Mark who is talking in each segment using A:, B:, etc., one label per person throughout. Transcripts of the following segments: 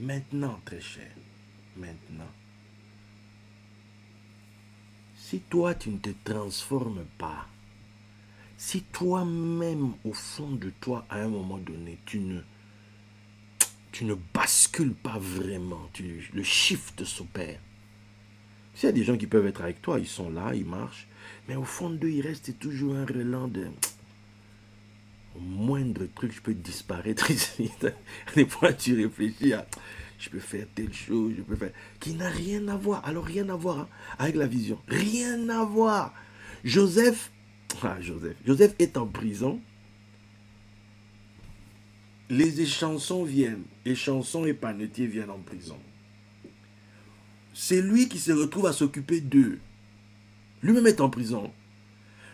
A: Maintenant, très cher, maintenant, si toi tu ne te transformes pas, si toi-même au fond de toi à un moment donné tu ne bascules pas vraiment, le shift s'opère. S'il y a des gens qui peuvent être avec toi, ils sont là, ils marchent, mais au fond d'eux, il reste toujours un relent de... Au moindre truc, je peux disparaître ici. Des fois, tu réfléchis à... Je peux faire telle chose, je peux faire... Qui n'a rien à voir. Alors, rien à voir hein, avec la vision. Rien à voir. Joseph... Joseph est en prison. Les échansons viennent. Échansons et panetiers viennent en prison. C'est lui qui se retrouve à s'occuper d'eux. Lui-même est en prison.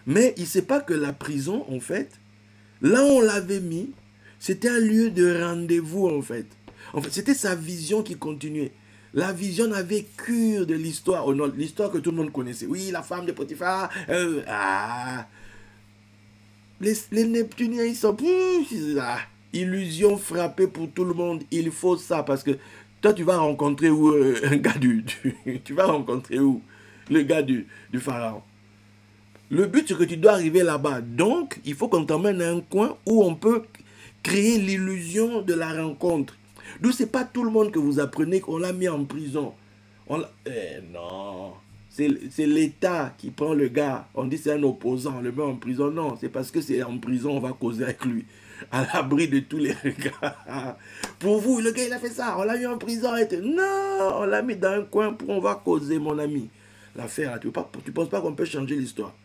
A: Mais il ne sait pas que la prison, en fait, là où on l'avait mis, c'était un lieu de rendez-vous, en fait. En fait, c'était sa vision qui continuait. La vision n'avait cure de l'histoire. Oh non, l'histoire que tout le monde connaissait. Oui, la femme de Potiphar. Les Neptuniens, ils sont... illusion frappée pour tout le monde. Il faut ça parce que toi, tu vas rencontrer où un gars tu vas rencontrer où le gars du pharaon. Le but, c'est que tu dois arriver là-bas. Donc, il faut qu'on t'emmène à un coin où on peut créer l'illusion de la rencontre. D'où c'est pas tout le monde que vous apprenez qu'on l'a mis en prison. Non. C'est l'État qui prend le gars. On dit c'est un opposant, on le met en prison. Non, c'est parce que c'est en prison, on va causer avec lui. À l'abri de tous les regards. Pour vous, le gars, il a fait ça. On l'a mis en prison. Non, on l'a mis dans un coin pour on va causer, mon ami. L'affaire, tu ne penses pas qu'on peut changer l'histoire?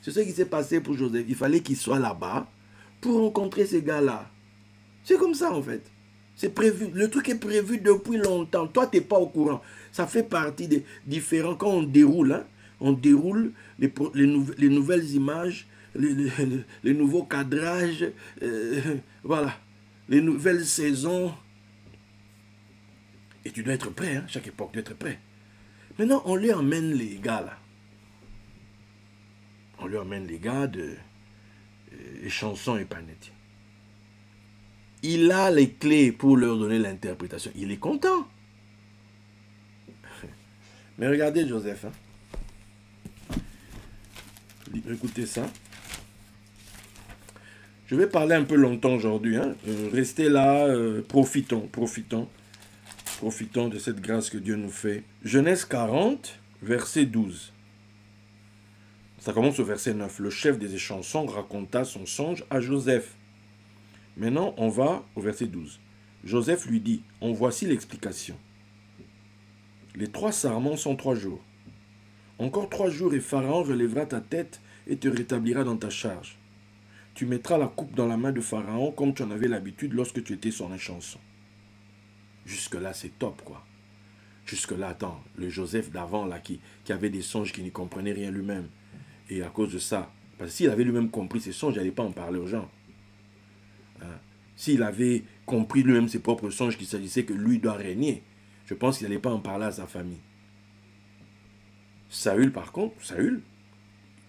A: C'est ce qui s'est passé pour Joseph. Il fallait qu'il soit là-bas pour rencontrer ces gars-là. C'est comme ça, en fait. C'est prévu. Le truc est prévu depuis longtemps. Toi, tu n'es pas au courant. Ça fait partie des différents... Quand on déroule les nouvelles images, les nouveaux cadrages, voilà, les nouvelles saisons. Et tu dois être prêt, hein. Chaque époque doit être prêt. Maintenant, on lui emmène les gars, là. On lui emmène les gars de chansons et panetti. Il a les clés pour leur donner l'interprétation. Il est content. Mais regardez Joseph. Hein. Écoutez ça. Je vais parler un peu longtemps aujourd'hui. Hein. Restez là. Profitons de cette grâce que Dieu nous fait. Genèse 40, verset 12. Ça commence au verset 9. Le chef des échansons raconta son songe à Joseph. Maintenant, on va au verset 12. Joseph lui dit, en voici l'explication. Les 3 sarments sont 3 jours. Encore 3 jours et Pharaon relèvera ta tête et te rétablira dans ta charge. Tu mettras la coupe dans la main de Pharaon comme tu en avais l'habitude lorsque tu étais son échanson. Jusque-là, c'est top, quoi. Jusque-là, attends, le Joseph d'avant, là, qui avait des songes, qui n'y comprenait rien lui-même. Et à cause de ça, parce que s'il avait lui-même compris ses songes, il n'allait pas en parler aux gens. Hein? S'il avait compris lui-même ses propres songes, qu'il s'agissait que lui doit régner, je pense qu'il n'allait pas en parler à sa famille. Saül, par contre,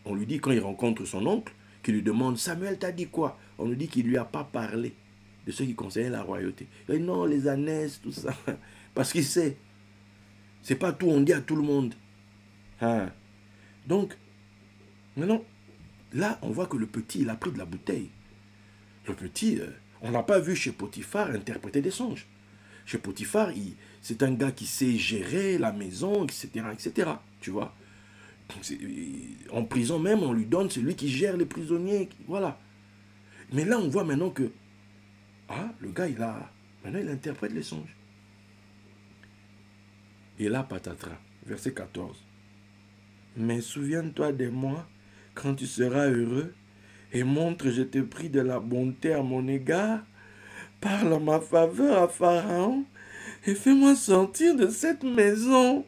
A: on lui dit quand il rencontre son oncle, qu'il lui demande, Samuel t'a dit quoi? On lui dit qu'il ne lui a pas parlé de ce qui concernait la royauté. Il dit non, les ânesses, tout ça. Parce qu'il sait. C'est pas tout, on dit à tout le monde. Hein? Donc, maintenant, là, on voit que le petit, il a pris de la bouteille. Le petit, on n'a pas vu chez Potiphar interpréter des songes. Chez Potiphar, c'est un gars qui sait gérer la maison, etc., etc. Tu vois? En prison même, on lui donne celui qui gère les prisonniers. Voilà. Mais là, on voit maintenant que, le gars, maintenant, il interprète les songes. Et là, patatras, verset 14. Mais souviens-toi de moi quand tu seras heureux et montre, je te prie, de la bonté à mon égard. Parle en ma faveur à Pharaon et fais-moi sortir de cette maison,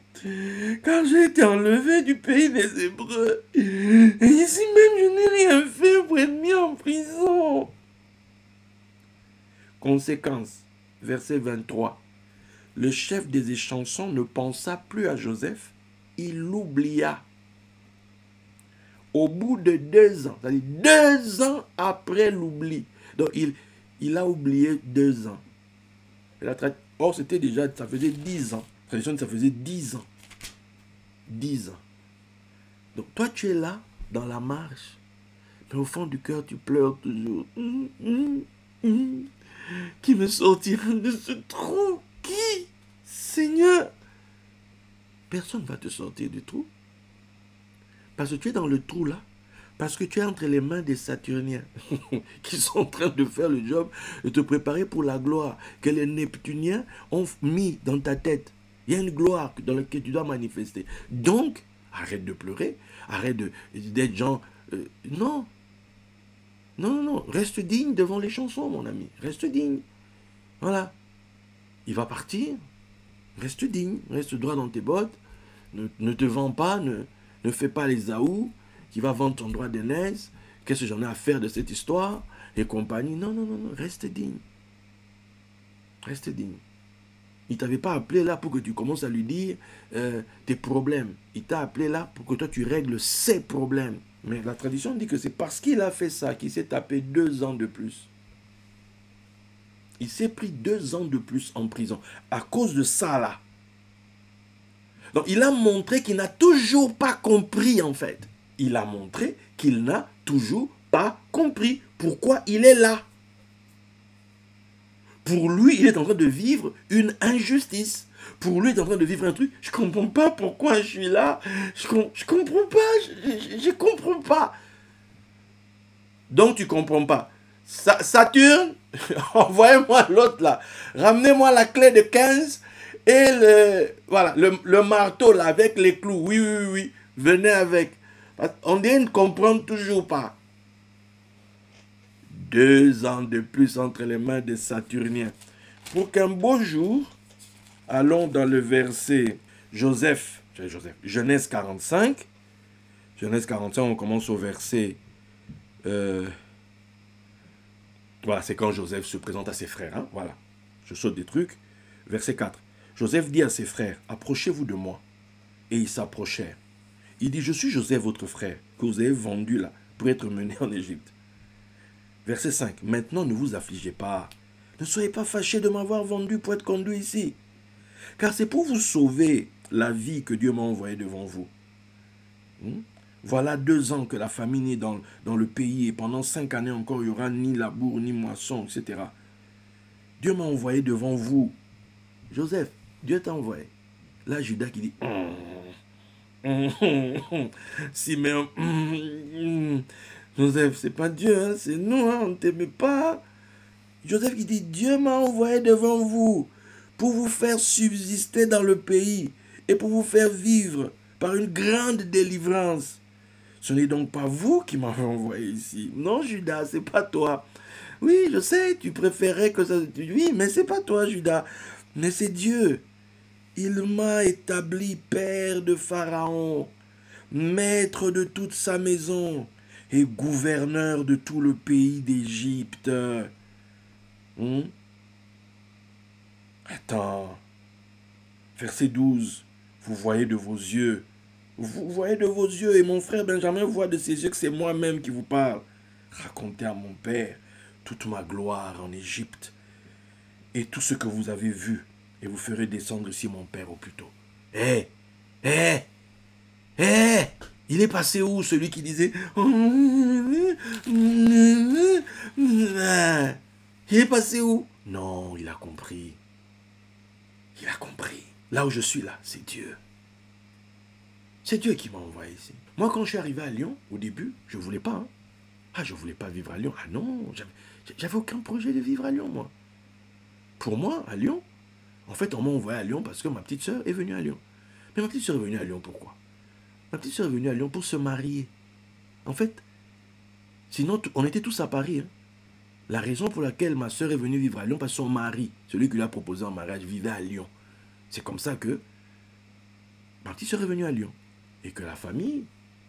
A: car j'ai été enlevé du pays des Hébreux. Et ici même, je n'ai rien fait pour être mis en prison. Conséquence, verset 23. Le chef des échansons ne pensa plus à Joseph, il l'oublia. Au bout de 2 ans, c'est-à-dire 2 ans après l'oubli. Donc, il a oublié 2 ans. Or, c'était déjà, ça faisait 10 ans. La tradition, ça faisait 10 ans. 10 ans. Donc, toi, tu es là, dans la marche. Mais au fond du cœur, tu pleures toujours. Qui me sortira de ce trou? Qui? Seigneur? Personne ne va te sortir du trou. Parce que tu es dans le trou là. Parce que tu es entre les mains des Saturniens qui sont en train de faire le job, de te préparer pour la gloire que les Neptuniens ont mis dans ta tête. Il y a une gloire dans laquelle tu dois manifester. Donc, arrête de pleurer, arrête d'être genre... non. Non. Reste digne devant les chansons, mon ami. Reste digne. Voilà. Il va partir. Reste digne. Reste droit dans tes bottes. Ne te vends pas. Ne fais pas les aous. Qui va vendre ton droit d'aînesse. Qu'est-ce que j'en ai à faire de cette histoire? Et compagnie. Non. Reste digne. Reste digne. Il ne t'avait pas appelé là pour que tu commences à lui dire tes problèmes. Il t'a appelé là pour que toi tu règles ses problèmes. Mais la tradition dit que c'est parce qu'il a fait ça qu'il s'est tapé 2 ans de plus. Il s'est pris 2 ans de plus en prison. À cause de ça là. Donc il a montré qu'il n'a toujours pas compris en fait. Il a montré qu'il n'a toujours pas compris pourquoi il est là. Pour lui, il est en train de vivre une injustice. Pour lui, il est en train de vivre un truc. Je ne comprends pas pourquoi je suis là. Je comprends pas. Je comprends pas. Donc, tu ne comprends pas. Saturne, envoyez-moi l'autre là. Ramenez-moi la clé de 15 et le marteau là avec les clous. Oui. Venez avec. On dirait ne comprend toujours pas. 2 ans de plus entre les mains des Saturniens. Pour qu'un beau jour, allons dans le verset Genèse 45. Genèse 45, on commence au verset... voilà, c'est quand Joseph se présente à ses frères. Hein, voilà, je saute des trucs. Verset 4. Joseph dit à ses frères, approchez-vous de moi. Et ils s'approchèrent. Il dit, je suis Joseph, votre frère, que vous avez vendu là, pour être mené en Égypte. Verset 5. Maintenant, ne vous affligez pas. Ne soyez pas fâchés de m'avoir vendu pour être conduit ici. Car c'est pour vous sauver la vie que Dieu m'a envoyé devant vous. Voilà 2 ans que la famine est dans le pays. Et pendant 5 années encore, il n'y aura ni labour, ni moisson, etc. Dieu m'a envoyé devant vous. Joseph, Dieu t'a envoyé. Là, Judas qui dit... Simeon... Joseph, c'est pas Dieu, hein, c'est nous, hein, on ne t'aimait pas. Joseph qui dit, Dieu m'a envoyé devant vous pour vous faire subsister dans le pays et pour vous faire vivre par une grande délivrance. Ce n'est donc pas vous qui m'avez envoyé ici. Non, Judas, c'est pas toi. Oui, je sais, tu préférais que ça... Oui, mais c'est pas toi, Judas. Mais c'est Dieu. Il m'a établi père de Pharaon, maître de toute sa maison et gouverneur de tout le pays d'Égypte. Attends. Verset 12. Vous voyez de vos yeux. Vous voyez de vos yeux. Et mon frère Benjamin voit de ses yeux que c'est moi-même qui vous parle. Racontez à mon père toute ma gloire en Égypte et tout ce que vous avez vu. Et vous ferez descendre ici mon père au plus tôt. Il est passé où, celui qui disait... Il est passé où? Non, il a compris. Il a compris. Là où je suis là, c'est Dieu. C'est Dieu qui m'a envoyé ici. Moi, quand je suis arrivé à Lyon, au début, je ne voulais pas. Hein. Ah, je ne voulais pas vivre à Lyon. Ah non, j'avais aucun projet de vivre à Lyon, moi. Pour moi, à Lyon, en fait, on m'a envoyé à Lyon parce que ma petite sœur est venue à Lyon. Mais ma petite sœur est venue à Lyon pourquoi? Ma petite sœur est venue à Lyon pour se marier. En fait, sinon, on était tous à Paris. Hein. La raison pour laquelle ma sœur est venue vivre à Lyon, parce que son mari, celui qui lui a proposé en mariage, vivait à Lyon. C'est comme ça que ma petite sœur est venue à Lyon. Et que la famille,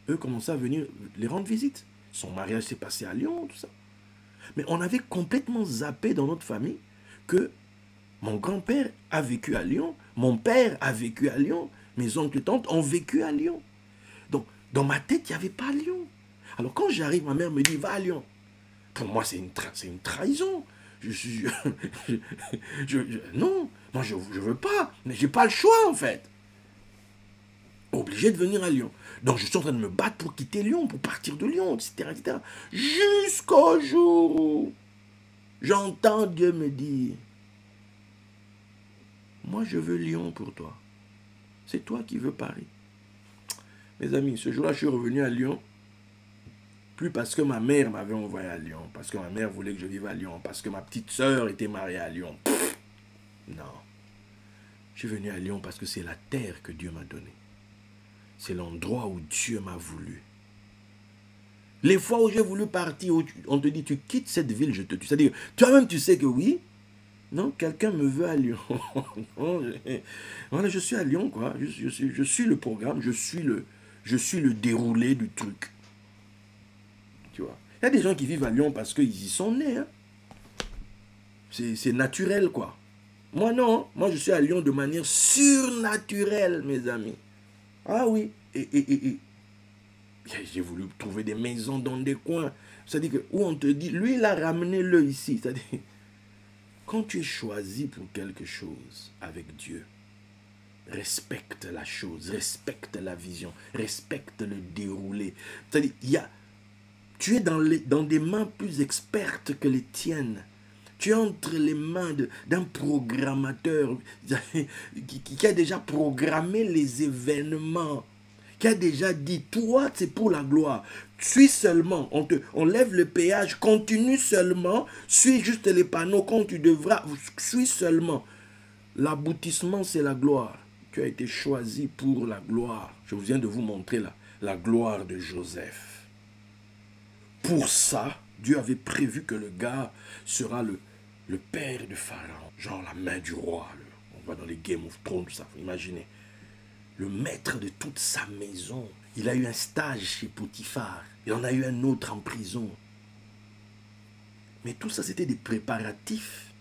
A: eux, commençaient à venir les rendre visite. Son mariage s'est passé à Lyon, tout ça. Mais on avait complètement zappé dans notre famille que mon grand-père a vécu à Lyon, mon père a vécu à Lyon, mes oncles et tantes ont vécu à Lyon. Donc, dans ma tête, il n'y avait pas Lyon. Alors, quand j'arrive, ma mère me dit, va à Lyon. Pour moi, c'est une trahison. Je suis... non, moi je ne veux pas. Mais j'ai pas le choix en fait. Obligé de venir à Lyon. Donc je suis en train de me battre pour quitter Lyon, pour partir de Lyon, etc. etc. Jusqu'au jour où j'entends Dieu me dire, moi je veux Lyon pour toi. C'est toi qui veux Paris. Mes amis, ce jour-là, je suis revenu à Lyon. Plus parce que ma mère m'avait envoyé à Lyon, parce que ma mère voulait que je vive à Lyon, parce que ma petite sœur était mariée à Lyon. Pff, non. Je suis venu à Lyon parce que c'est la terre que Dieu m'a donnée. C'est l'endroit où Dieu m'a voulu. Les fois où j'ai voulu partir, où on te dit, tu quittes cette ville, je te tue. C'est-à-dire, toi-même, tu sais que oui, non, quelqu'un me veut à Lyon. Voilà, je suis à Lyon, quoi. Je suis le programme, je suis le déroulé du truc. Tu vois. Il y a des gens qui vivent à Lyon parce qu'ils y sont nés. Hein. C'est naturel, quoi. Moi, non. Moi, je suis à Lyon de manière surnaturelle, mes amis. Ah oui. Et j'ai voulu trouver des maisons dans des coins. C'est-à-dire que, où on te dit, lui, il a ramené le ici. C'est-à-dire, quand tu es choisi pour quelque chose avec Dieu, respecte la chose, respecte la vision, respecte le déroulé. C'est-à-dire, tu es dans des mains plus expertes que les tiennes. Tu es entre les mains d'un programmateur qui a déjà programmé les événements, qui a déjà dit, toi, c'est pour la gloire. Suis seulement, on lève le péage, continue seulement, suis juste les panneaux quand tu devras, suis seulement. L'aboutissement, c'est la gloire. Tu as été choisi pour la gloire. Je viens de vous montrer la gloire de Joseph. Pour ça, Dieu avait prévu que le gars sera le père de Pharaon. Genre la main du roi. On va dans les Game of Thrones, tout ça, faut imaginer. Le maître de toute sa maison. Il a eu un stage chez Potiphar. Il en a eu un autre en prison. Mais tout ça, c'était des préparatifs,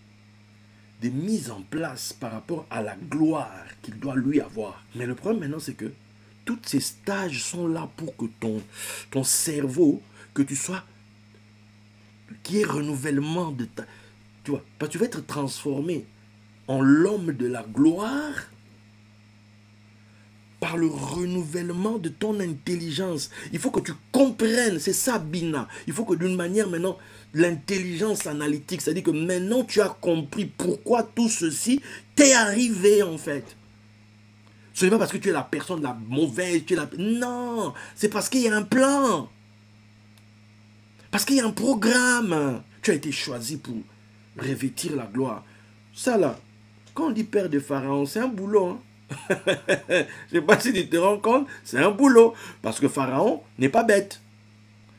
A: des mises en place par rapport à la gloire qu'il doit lui avoir. Mais le problème maintenant, c'est que tous ces stages sont là pour que ton cerveau, que tu sois, qu'il y ait renouvellement de ta... Tu vois, parce que tu vas être transformé en l'homme de la gloire par le renouvellement de ton intelligence. Il faut que tu comprennes, c'est ça Bina. Il faut que d'une manière maintenant, l'intelligence analytique, c'est-à-dire que maintenant tu as compris pourquoi tout ceci t'est arrivé en fait. Ce n'est pas parce que tu es la personne la mauvaise, non, c'est parce qu'il y a un plan. Parce qu'il y a un programme. Tu as été choisi pour revêtir la gloire. Ça là, quand on dit père de Pharaon, c'est un boulot. Hein? Je ne sais pas si tu te rends compte, c'est un boulot. Parce que Pharaon n'est pas bête.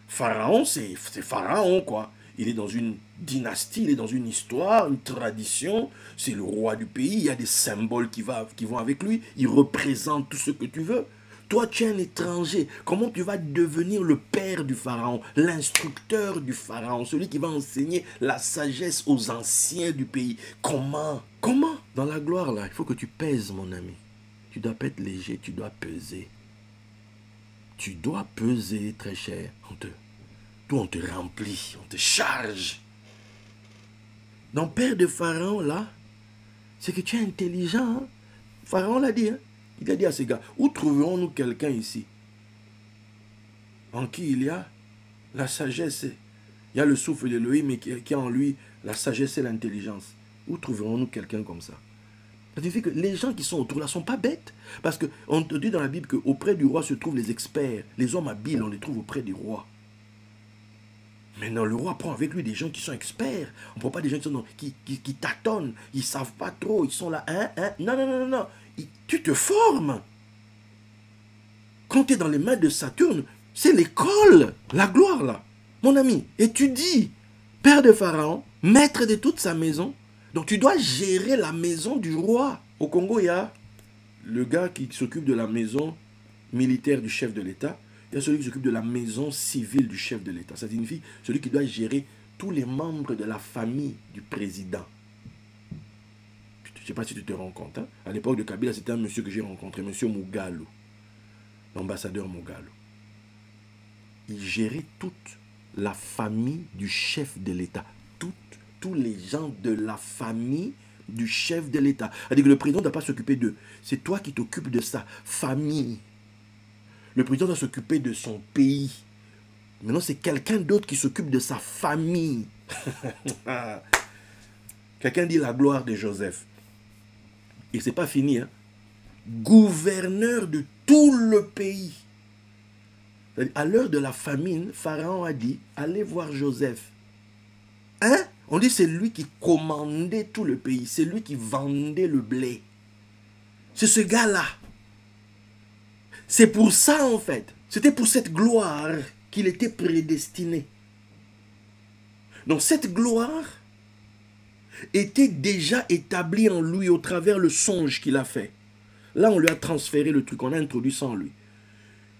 A: Pharaon, c'est Pharaon, quoi. Il est dans une dynastie, il est dans une histoire, une tradition. C'est le roi du pays, il y a des symboles qui vont avec lui. Il représente tout ce que tu veux. Toi, tu es un étranger. Comment tu vas devenir le père du Pharaon, l'instructeur du Pharaon, celui qui va enseigner la sagesse aux anciens du pays? Comment? Comment? Dans la gloire, là, il faut que tu pèses, mon ami. Tu dois pas être léger, tu dois peser. Tu dois peser, très cher. On te remplit, on te charge. Donc, père de Pharaon, là, c'est que tu es intelligent. Hein? Pharaon l'a dit, hein? Il a dit à ces gars, où trouverons-nous quelqu'un ici en qui il y a la sagesse, il y a le souffle d'Élohim, mais qui a en lui la sagesse et l'intelligence. Où trouverons-nous quelqu'un comme ça? Ça signifie que les gens qui sont autour là ne sont pas bêtes. Parce qu'on te dit dans la Bible qu'auprès du roi se trouvent les experts. Les hommes habiles, on les trouve auprès du roi. Maintenant, le roi prend avec lui des gens qui sont experts. On ne prend pas des gens qui tâtonnent. Ils ne savent pas trop. Ils sont là. Non, non, non, non, non. Tu te formes. Quand tu es dans les mains de Saturne, c'est l'école. La gloire, là. Mon ami, étudie. Père de Pharaon, maître de toute sa maison. Donc tu dois gérer la maison du roi. Au Congo, il y a le gars qui s'occupe de la maison militaire du chef de l'État. Il y a celui qui s'occupe de la maison civile du chef de l'État. Ça signifie celui qui doit gérer tous les membres de la famille du président. Je ne sais pas si tu te rends compte. Hein? À l'époque de Kabila, c'était un monsieur que j'ai rencontré, monsieur Mugalu, l'ambassadeur Mugalu. Il gérait toute la famille du chef de l'État. tous les gens de la famille du chef de l'État. C'est-à-dire que le président ne doit pas s'occuper d'eux. C'est toi qui t'occupes de sa famille. Le président doit s'occuper de son pays. Maintenant, c'est quelqu'un d'autre qui s'occupe de sa famille. Quelqu'un dit la gloire de Joseph. Et c'est pas fini, hein. Gouverneur de tout le pays. À l'heure de la famine, Pharaon a dit, allez voir Joseph. Hein? On dit c'est lui qui commandait tout le pays. C'est lui qui vendait le blé. C'est ce gars-là. C'est pour ça, en fait. C'était pour cette gloire qu'il était prédestiné. Donc cette gloire était déjà établie en lui au travers le songe qu'il a fait. Là, on lui a transféré le truc, on a introduit ça en lui.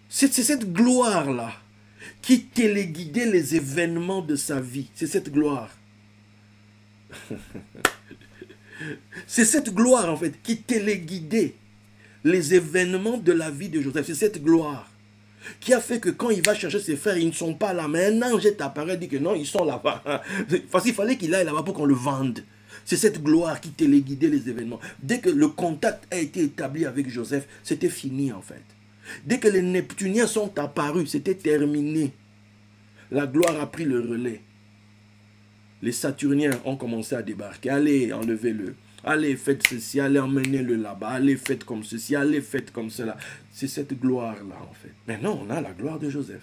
A: C'est cette gloire-là qui téléguidait les événements de sa vie. C'est cette gloire. C'est cette gloire, en fait, qui téléguidait les événements de la vie de Joseph. C'est cette gloire qui a fait que quand il va chercher ses frères, ils ne sont pas là. Mais un ange est apparu et dit que non, ils sont là-bas. Parce qu'il fallait qu'il aille là-bas pour qu'on le vende. C'est cette gloire qui téléguidait les événements. Dès que le contact a été établi avec Joseph, c'était fini en fait. Dès que les Neptuniens sont apparus, c'était terminé. La gloire a pris le relais. Les Saturniens ont commencé à débarquer. Allez, enlevez-le. Allez, faites ceci, allez, emmenez-le là-bas. Allez, faites comme ceci, allez, faites comme cela. C'est cette gloire-là, en fait. Maintenant, on a la gloire de Joseph.